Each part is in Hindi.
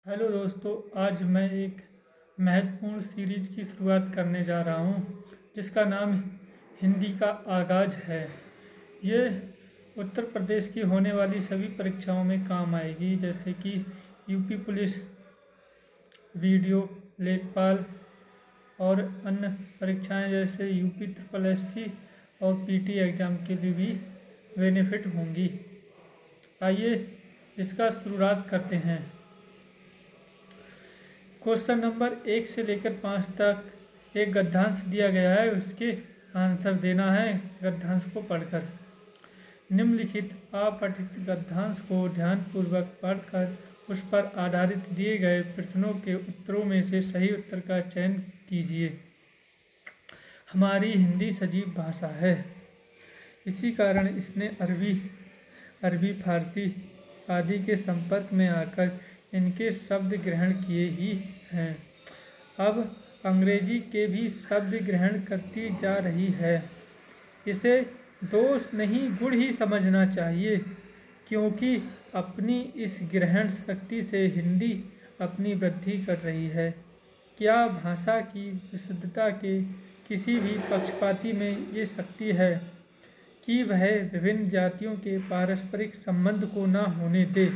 हेलो दोस्तों, आज मैं एक महत्वपूर्ण सीरीज की शुरुआत करने जा रहा हूँ जिसका नाम हिंदी का आगाज़ है। ये उत्तर प्रदेश की होने वाली सभी परीक्षाओं में काम आएगी, जैसे कि यूपी पुलिस, वीडियो, लेखपाल और अन्य परीक्षाएं जैसे यूपी ट्रिपल एससी और पीटी एग्ज़ाम के लिए भी बेनिफिट होंगी। आइए इसका शुरुआत करते हैं। क्वेश्चन नंबर 1 से लेकर 5 तक एक गद्यांश दिया गया है, उसके आंसर देना है गद्यांश को पढ़कर। निम्नलिखित अपठित गद्यांश को ध्यानपूर्वक पढ़कर उस पर आधारित दिए गए प्रश्नों के उत्तरों में से सही उत्तर का चयन कीजिए। हमारी हिंदी सजीव भाषा है, इसी कारण इसने अरबी, फारसी आदि के संपर्क में आकर इनके शब्द ग्रहण किए ही हैं। अब अंग्रेजी के भी शब्द ग्रहण करती जा रही है। इसे दोष नहीं गुण ही समझना चाहिए, क्योंकि अपनी इस ग्रहण शक्ति से हिंदी अपनी वृद्धि कर रही है। क्या भाषा की विशुद्धता के किसी भी पक्षपाती में ये शक्ति है कि वह विभिन्न जातियों के पारस्परिक संबंध को न होने दे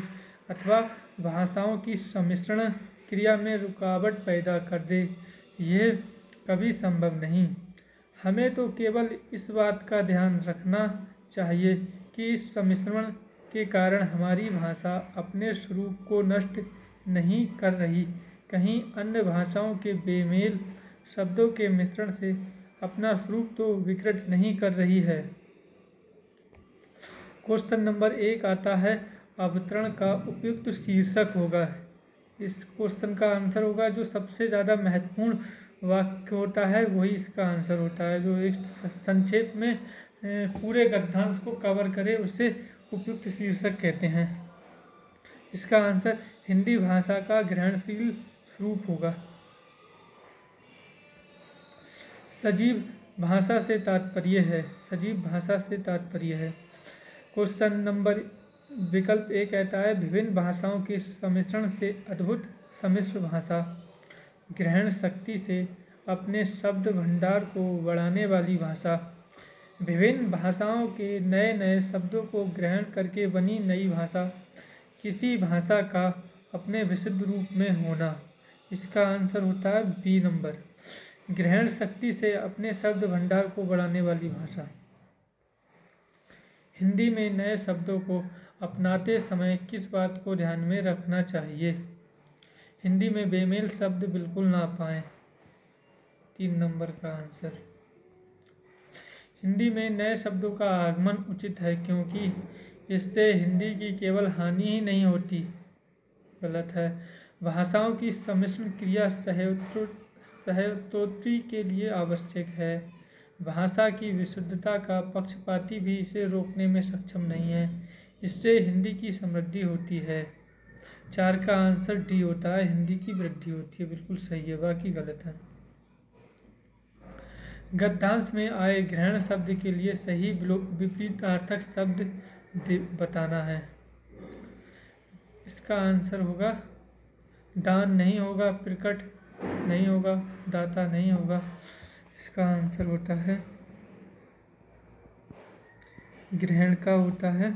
अथवा भाषाओं की सम्मिश्रण क्रिया में रुकावट पैदा कर दे? यह कभी संभव नहीं। हमें तो केवल इस बात का ध्यान रखना चाहिए कि इस सम्मिश्रण के कारण हमारी भाषा अपने स्वरूप को नष्ट नहीं कर रही, कहीं अन्य भाषाओं के बेमेल शब्दों के मिश्रण से अपना स्वरूप तो विकृत नहीं कर रही है। क्वेश्चन नंबर 1 आता है, अवतरण का उपयुक्त शीर्षक होगा। इस क्वेश्चन का आंसर होगा जो सबसे ज़्यादा महत्वपूर्ण वाक्य होता है वही इसका आंसर होता है। जो एक संक्षेप में पूरे गद्यांश को कवर करे उसे उपयुक्त शीर्षक कहते हैं। इसका आंसर हिंदी भाषा का ग्रहणशील स्वरूप होगा। सजीव भाषा से तात्पर्य है, सजीव भाषा से तात्पर्य है। क्वेश्चन नंबर विकल्प ए कहता है, विभिन्न भाषाओं के सम्मिश्रण से अद्भुत सम्मिश्र भाषा, ग्रहण शक्ति से अपने शब्द भंडार को बढ़ाने वाली भाषा, विभिन्न भाषाओं के नए नए शब्दों को ग्रहण करके बनी नई भाषा, किसी भाषा का अपने विशुद्ध रूप में होना। इसका आंसर होता है बी नंबर, ग्रहण शक्ति से अपने शब्द भंडार को बढ़ाने वाली भाषा। हिंदी में नए शब्दों को अपनाते समय किस बात को ध्यान में रखना चाहिए? हिंदी में बेमेल शब्द बिल्कुल ना पाएं। 3 नंबर का आंसर। हिंदी में नए शब्दों का आगमन उचित है, क्योंकि इससे हिंदी की केवल हानि ही नहीं होती। गलत है। भाषाओं की सम्मिश्रण क्रिया सहेतोत्री के लिए आवश्यक है। भाषा की विशुद्धता का पक्षपाती भी इसे रोकने में सक्षम नहीं है। इससे हिंदी की समृद्धि होती है। 4 का आंसर डी होता है, हिंदी की वृद्धि होती है। बिल्कुल सही है, बाकी गलत है। गद्यांश में आए ग्रहण शब्द के लिए सही विपरीतार्थक शब्द बताना है। इसका आंसर होगा दान नहीं होगा, प्रकट नहीं होगा, दाता नहीं होगा। इसका आंसर होता है ग्रहण का होता है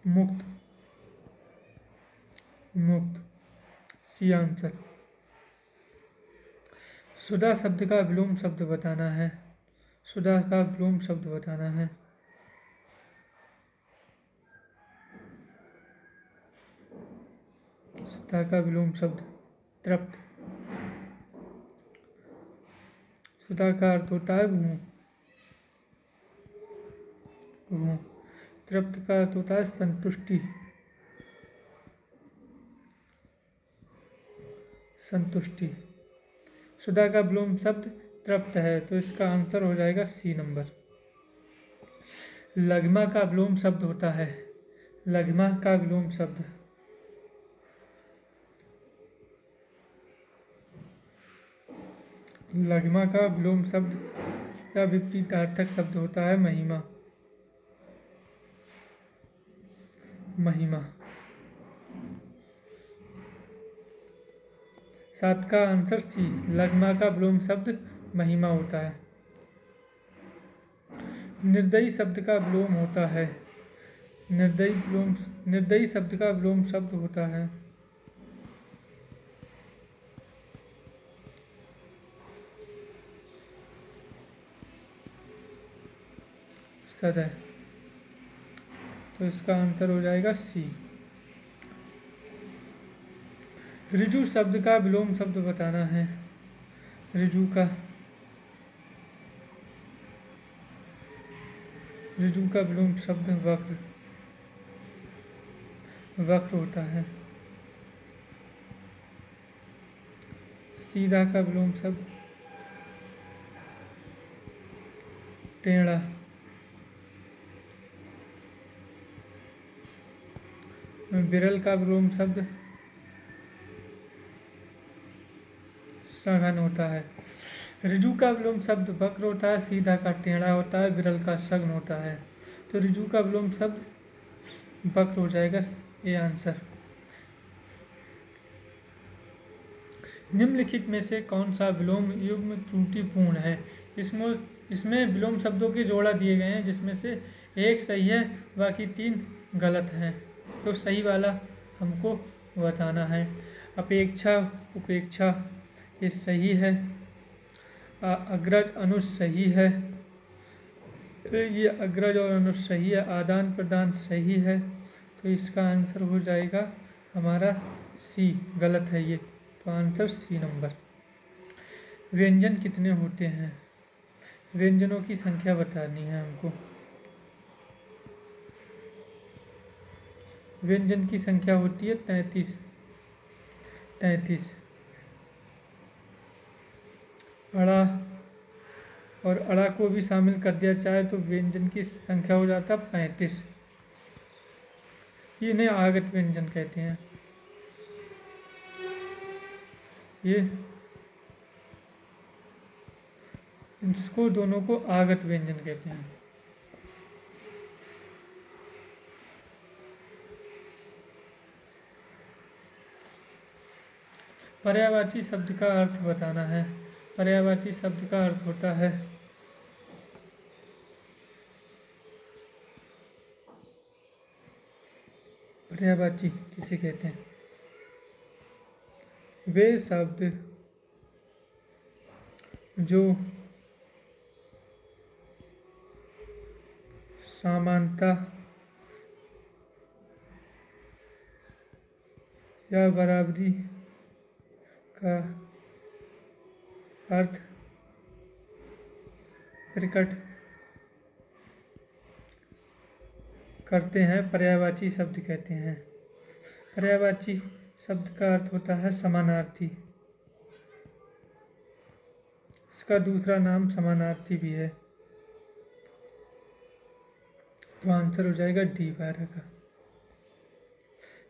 मुक्त, मुक्त। C answer. सुधा शब्द का विलोम शब्द बताना है। सुधा का विलोम शब्द बताना है। सुधा का विलोम शब्द तृप्त। सुधा का अर्थ होता है भूख। तृप्त का अर्थ होता है संतुष्टि, संतुष्टि। सुधा का विलोम शब्द तृप्त है, तो इसका आंसर हो जाएगा सी नंबर। लघिमा का विलोम शब्द होता है। लघिमा का विलोम शब्द लघिमा का विलोम शब्द या विपरीतार्थक शब्द होता है महिमा, महिमा। 7 का आंसर सी। लगमा का विलोम शब्द महिमा होता है। निर्दयी शब्द का विलोम होता है। निर्दयी शब्द का विलोम शब्द होता है सदय। तो इसका आंसर हो जाएगा सी। ऋजु शब्द का विलोम शब्द बताना है। ऋजु का विलोम शब्द वक्र होता है। सीधा का विलोम शब्द टेढ़ा। विरल का विलोम शब्द सघन होता है। ऋजु का विलोम शब्द वक्र होता है। सीधा का टेढ़ा होता है। विरल का सघन होता है। तो ऋजु का विलोम शब्द वक्र हो जाएगा ये आंसर। निम्नलिखित में से कौन सा विलोम युग्म त्रुटिपूर्ण है? इसमें विलोम शब्दों के जोड़ा दिए गए हैं, जिसमें से एक सही है, बाकी 3 गलत हैं। तो सही वाला हमको बताना है। अपेक्षा उपेक्षा ये सही है। अग्रज अनुज सही है। ये अग्रज और अनुज सही है। आदान प्रदान सही है। तो इसका आंसर हो जाएगा हमारा सी। गलत है ये, तो आंसर सी नंबर। व्यंजन कितने होते हैं? व्यंजनों की संख्या बतानी है हमको। व्यंजन की संख्या होती है 33। अड़ा और अड़ा को भी शामिल कर दिया जाए तो व्यंजन की संख्या हो जाता है 35। इन्हें आगत व्यंजन कहते हैं। ये इसको दोनों को आगत व्यंजन कहते हैं। पर्यायवाची शब्द का अर्थ बताना है। पर्यायवाची शब्द का अर्थ होता है पर्यायवाची किसे कहते हैं? वे शब्द जो समानता या बराबरी का अर्थ प्रकट करते हैं, पर्यायवाची शब्द कहते हैं। पर्यायवाची शब्द का अर्थ होता है समानार्थी। इसका दूसरा नाम समानार्थी भी है। तो आंसर हो जाएगा डी 12 का।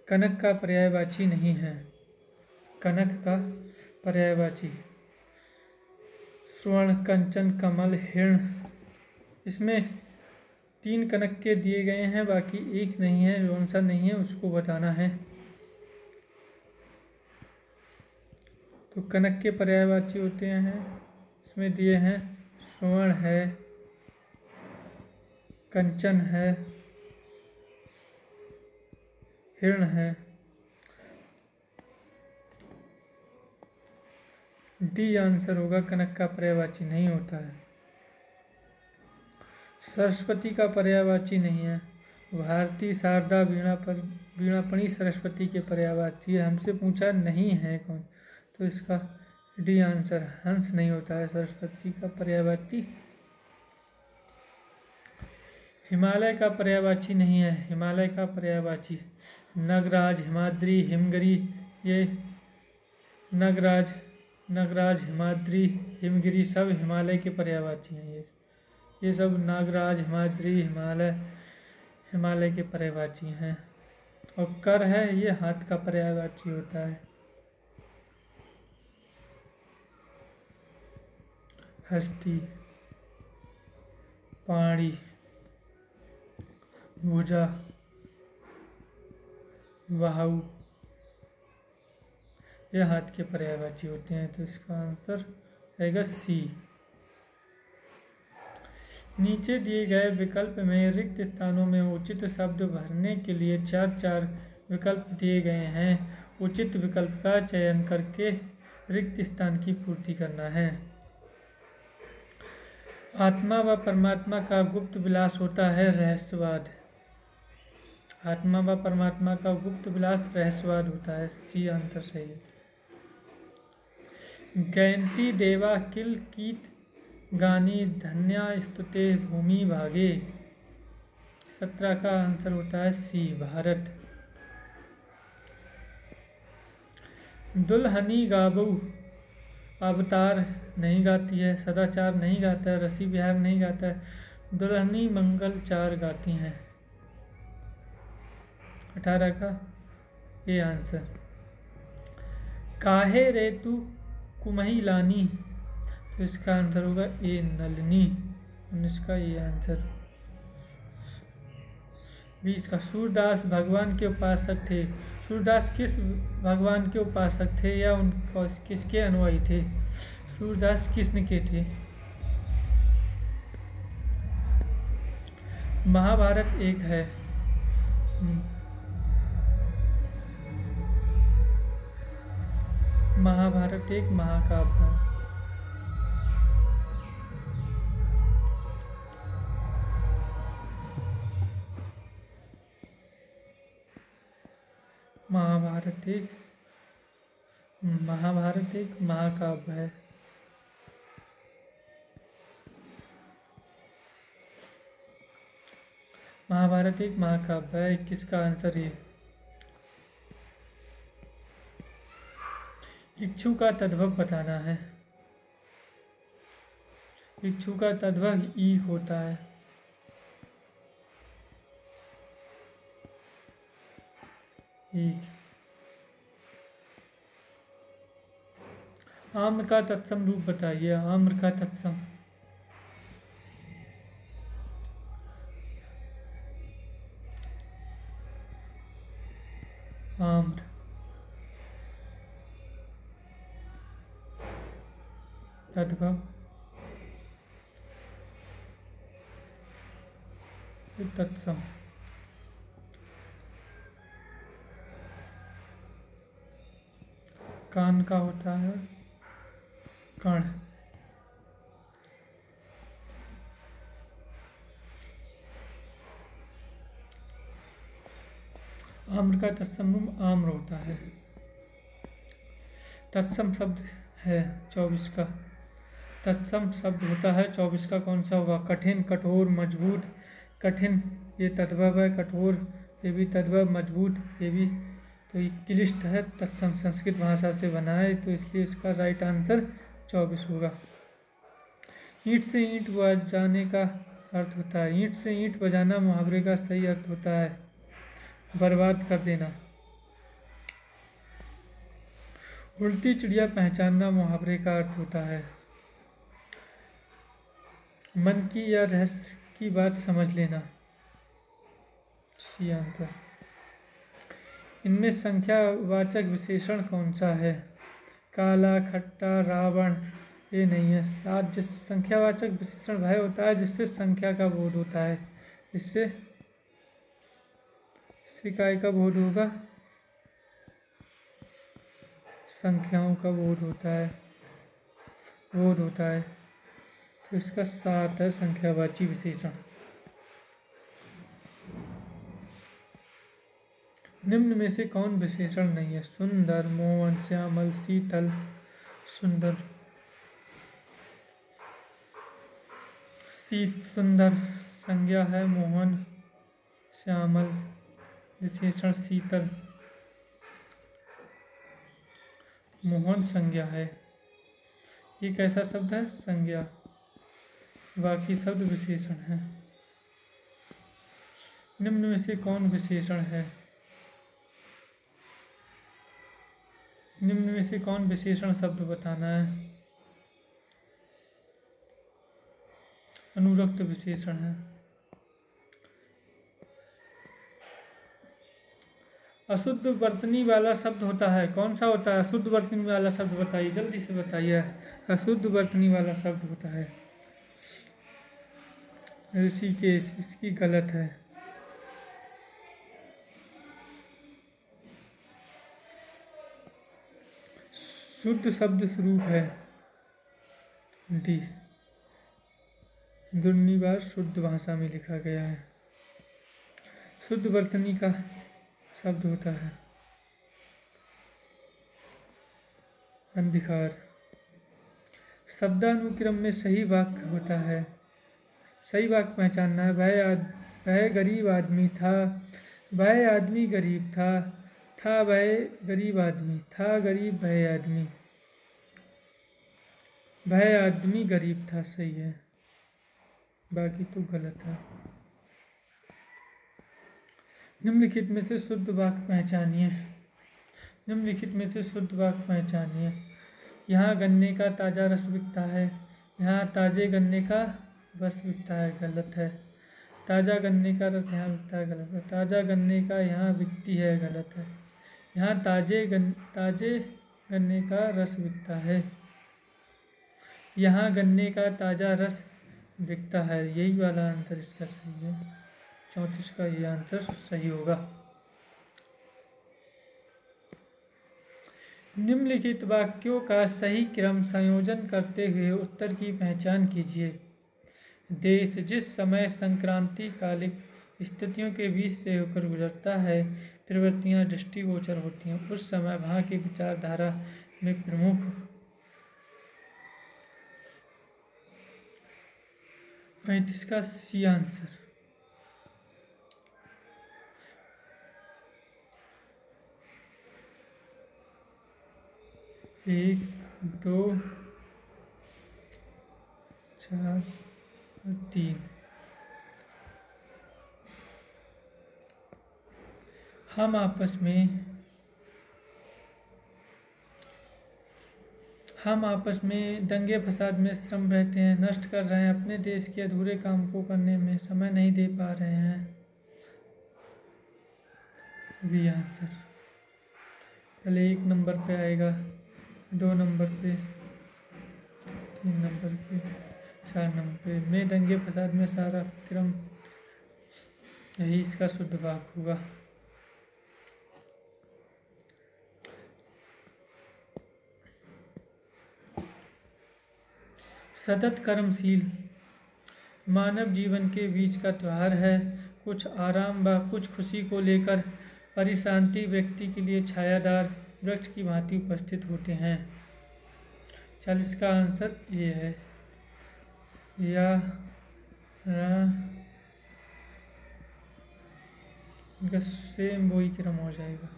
कनक का पर्यायवाची नहीं है। कनक का पर्यायवाची स्वर्ण, कंचन, कमल, हिरण। इसमें 3 कनक के दिए गए हैं, बाकी एक नहीं है। कौन सा नहीं है उसको बताना है। तो कनक के पर्यायवाची होते हैं, इसमें दिए हैं स्वर्ण है, कंचन है, हिरण है। डी आंसर होगा। कनक का पर्यायवाची नहीं होता है। सरस्वती का पर्यायवाची नहीं है। भारती, शारदा, वीणापणी सरस्वती के पर्यायवाची हमसे पूछा नहीं है कौन, तो इसका डी आंसर। हंस नहीं होता है सरस्वती का पर्यायवाची। हिमालय का पर्यायवाची नहीं है। हिमालय का पर्यायवाची नगराज, हिमाद्री, हिमगिरी। ये नगराज, हिमाद्री, हिमगिरी सब हिमालय के पर्यायवाची हैं। ये सब नागराज, हिमाद्री, हिमालय के पर्यायवाची हैं। और कर है, ये हाथ का पर्यायवाची होता है। हस्ती, पाणी, भुजा, वाहु, ये हाथ के पर्यायवाची होते हैं। तो इसका आंसर रहेगा सी। नीचे दिए गए विकल्प में रिक्त स्थानों में उचित शब्द भरने के लिए 4 विकल्प दिए गए हैं। उचित विकल्प का चयन करके रिक्त स्थान की पूर्ति करना है। आत्मा व परमात्मा का गुप्त विलास होता है रहस्यवाद। आत्मा व परमात्मा का गुप्त विलास रहस्यवाद होता है। सी आंसर सही है। गयंती देवा किल कीत गानी धन्या स्तुते भूमि भागे। 17 का आंसर होता है सी भारत। दुल्हनी गाबू अवतार नहीं गाती है, सदाचार नहीं गाता है, रसी बिहार नहीं गाता है, दुल्हनी मंगल चार गाती हैं। 18 का ये आंसर। काहे रे तू कुमही लानी, तो इसका आंसर होगा ए नलिनी। 19 का ये आंसर। 20 का सूरदास भगवान के उपासक थे। सूरदास किस भगवान के उपासक थे या उनको किसके अनुयायी थे? सूरदास कृष्ण के थे। महाभारत एक है। महाभारत एक महाकाव्य है। महाभारत एक महाकाव्य है। महाभारत एक महाकाव्य है। 21 का आंसर ये। इच्छु का तद्भव बताना है। इच्छु का तद्भव ई होता है। आम्र का तत्सम रूप बताइए। आम्र का तत्सम। आम्र तद्भव तत्सम। कान का होता है कण। आम्र का तत्सम रूप आम्र होता है। तत्सम शब्द है 24 का। तत्सम शब्द होता है 24 का। कौन सा होगा? कठिन, कठोर, मजबूत। कठिन ये तद्भव है, कठोर ये भी तद्भव, मजबूत ये भी। तो ये क्लिष्ट है। तत्सम संस्कृत भाषा से बना है, तो इसलिए इसका राइट आंसर 24 होगा। ईंट से ईंट बजाने का अर्थ होता है। ईंट से ईंट बजाना मुहावरे का सही अर्थ होता है बर्बाद कर देना। उल्टी चिड़िया पहचानना मुहावरे का अर्थ होता है मन की या रहस्य की बात समझ लेना। C answer. इनमें संख्यावाचक विशेषण कौन सा है? काला, खट्टा, रावण ये नहीं है। 7 जिस संख्यावाचक विशेषण वह होता है जिससे संख्या का बोध होता है। इससे काय का बोध होगा? संख्याओं का बोध होता है। तो इसका 7 है संख्यावाची विशेषण। निम्न में से कौन विशेषण नहीं है? सुंदर, मोहन, श्यामल, शीतल। सुंदर, सुंदर संज्ञा है, मोहन श्यामल विशेषण, शीतल मोहन संज्ञा है। ये कैसा शब्द है? संज्ञा। बाकी शब्द विशेषण है। निम्न में से कौन विशेषण है? निम्न में से कौन विशेषण शब्द बताना है? अनुरक्त विशेषण है। अशुद्ध वर्तनी वाला शब्द होता है, कौन सा होता है अशुद्ध वर्तनी वाला शब्द? बताइए, जल्दी से बताइए। अशुद्ध वर्तनी वाला शब्द होता है ऋषिकेश, इसकी गलत है। शुद्ध शब्द स्वरूप है डी। दुर्निवार शुद्ध भाषा में लिखा गया है। शुद्ध वर्तनी का शब्द होता है अंधिकार। शब्दानुक्रम में सही वाक्य होता है, सही वाक्य पहचानना है। वह गरीब आदमी था, वह आदमी गरीब था वह गरीब आदमी, था गरीब वह आदमी, वह आदमी गरीब था। सही है, बाकी तो गलत है। निम्नलिखित में से शुद्ध वाक्य पहचानिए। निम्नलिखित में से शुद्ध वाक्य पहचानिए। यहाँ गन्ने का ताज़ा रस बिकता है, यहाँ ताज़े गन्ने का रस बिकता है। गलत है। ताज़ा गन्ने का रस यहाँ बिकता है। गलत है। ताज़ा गन्ने का यहाँ बिकती है। गलत है। यहाँ ताज़े गन्ने का रस बिकता है, यहाँ गन्ने का ताज़ा रस बिकता है। यही वाला आंसर इसका सही है। 34 का ये आंसर सही होगा। निम्नलिखित वाक्यों का सही क्रम संयोजन करते हुए उत्तर की पहचान कीजिए। देश जिस समय संक्रांति कालिक स्थितियों के बीच से होकर गुजरता है, प्रवृत्तियां दृष्टिगोचर होती हैं, उस समय वहाँ की विचारधारा में प्रमुख 35 का सी आंसर। एक, दो, चार, 3। हम आपस में दंगे फसाद में श्रम रहते हैं, नष्ट कर रहे हैं, अपने देश के अधूरे काम को करने में समय नहीं दे पा रहे हैं। B answer. पहले 1 नंबर पे आएगा, 2 नंबर पे, 3 नंबर पे, 4 नंबर पे। में दंगे फसाद में सारा क्रम, यही इसका शुद्ध वाक्य होगा। सतत कर्मशील मानव जीवन के बीच का त्यौहार है। कुछ आराम व कुछ खुशी को लेकर परिशांति व्यक्ति के लिए छायादार वृक्ष की भांति उपस्थित होते हैं। 40 का आंसर ये है। या सेम वही क्रम हो जाएगा।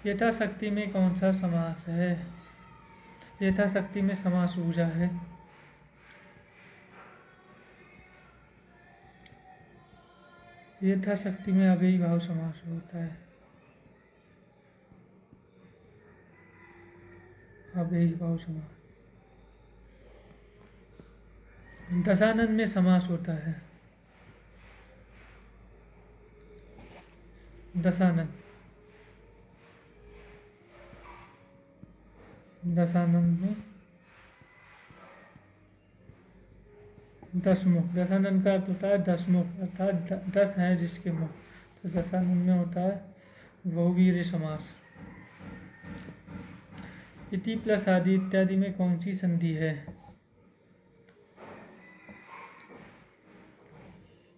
यथाशक्ति में कौन सा समास है? यथाशक्ति में समास ऊर्जा है। यथाशक्ति में अव्ययी भाव समास होता है। अव्ययी भाव समास। दशानन में समास होता है। दशानन में दशमुख। दशानन का अर्थ होता है दशमुख, अर्थात 10 है जिसके मुख, तो दशानन में होता है बहुवीर्य समास। इति प्लस आदि इत्यादि में कौन सी संधि है?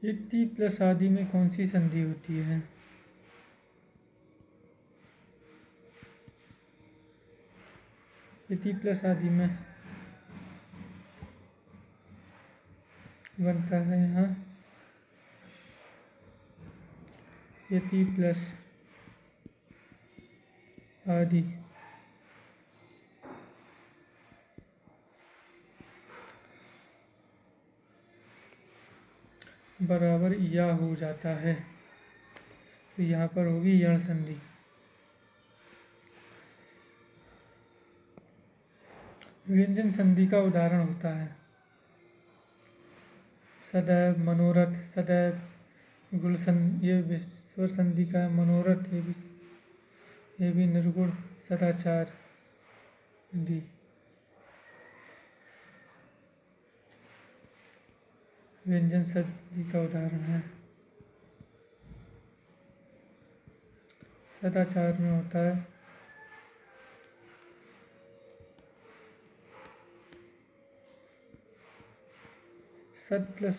इति प्लस आदि में कौन सी संधि होती है? इति प्लस आदि में बनता है यहाँ इति प्लस आदि बराबर या हो जाता है, तो यहाँ पर होगी यण संधि। व्यंजन संधि का उदाहरण होता है सदैव, मनोरथ, सदैव, गुलशन ये विश्व संधि का है। मनोरथ ये भी निर्गुण सदाचार डी। व्यंजन संधि का उदाहरण है। सदाचार में होता है सद प्लस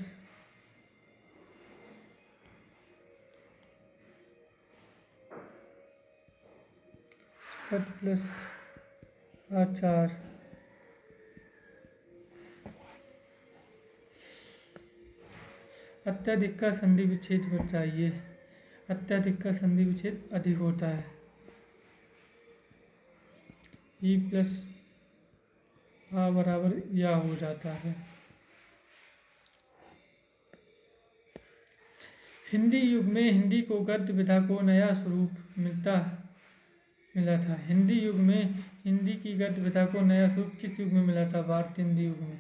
आचार। अत्यधिक का संधि विच्छेद बताइए। अत्यधिक का संधि विच्छेद अधिक होता है। ई प्लस आ बराबर या हो जाता है। हिंदी युग में हिंदी को गद्य विधा को नया स्वरूप मिला था। हिंदी युग में हिंदी की गद्य विधा को नया स्वरूप किस युग में मिला था? भारतीय हिंदी युग में।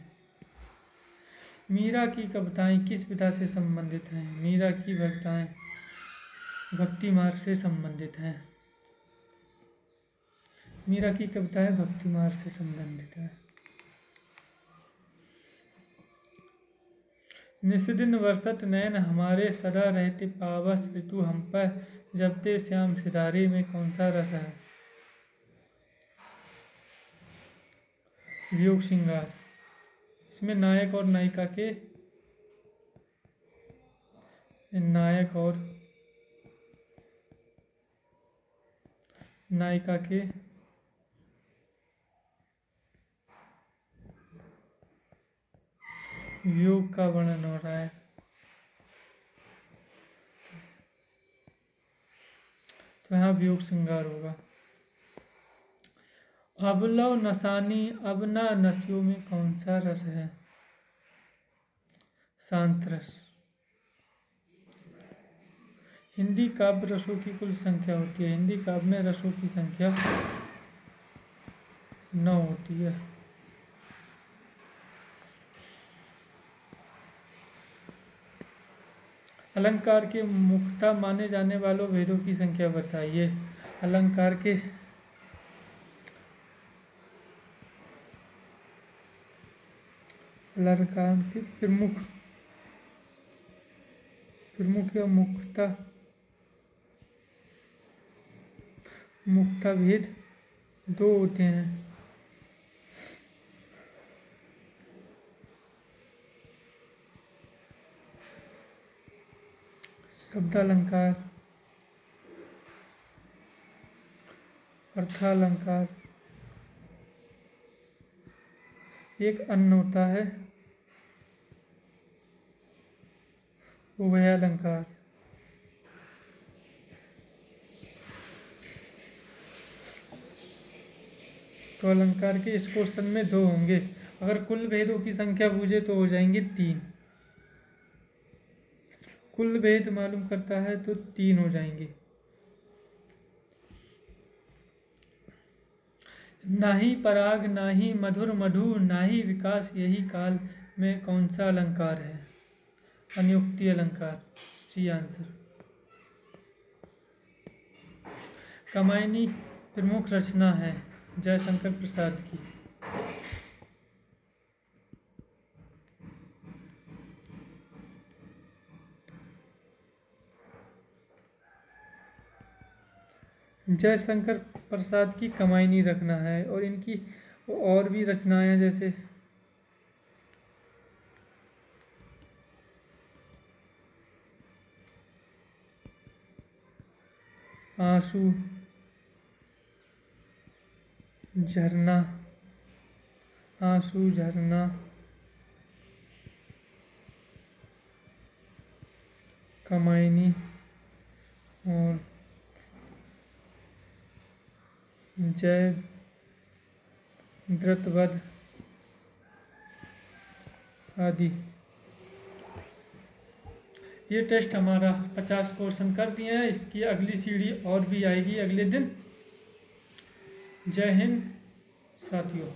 मीरा की कविताएं किस विधा से संबंधित हैं? मीरा की कविताएं भक्ति मार्ग से संबंधित हैं। मीरा की कविताएं भक्ति मार्ग से संबंधित हैं। निस्दिन वर्षत नयन हमारे सदा रहते पावस ऋतु हम पर जबते श्याम सिधारे में कौन सा रस है? वियोग श्रृंगार। इसमें नायक और नायिका के वियोग का वर्णन हो रहा है। तो यहाँ वियोग श्रृंगार होगा। अबलव नसानी अब ना नसियों में कौन सा रस है? शांत रस। हिंदी काव्य रसों की कुल संख्या होती है। हिंदी काव्य में रसों की संख्या 9 होती है। अलंकार के मुख्यतः माने जाने वालों भेदों की संख्या बताइए। अलंकार के प्रमुख या मुख्यतः भेद 2 होते हैं। शब्दालंकार, अर्थालंकार। एक अन्य होता है उभयालंकार। तो अलंकार के इस क्वेश्चन में 2 होंगे। अगर कुल भेदों की संख्या पूछे तो हो जाएंगे 3। कुल भेद मालूम करता है तो 3 हो जाएंगे। नाही पराग नाही मधुर मधु नाही विकास यही काल में कौन सा अलंकार है? अनुक्ति अलंकार। C answer. कामायनी प्रमुख रचना है जयशंकर प्रसाद की। जयशंकर प्रसाद की कामायनी रखना है और इनकी और भी रचनाएं जैसे आंसू, झरना, आंसू झरना, कामायनी और जय द्रतवध आदि। ये टेस्ट हमारा 50 क्वेश्चन कर दिए हैं। इसकी अगली सीढ़ी और भी आएगी अगले दिन। जय हिंद साथियों।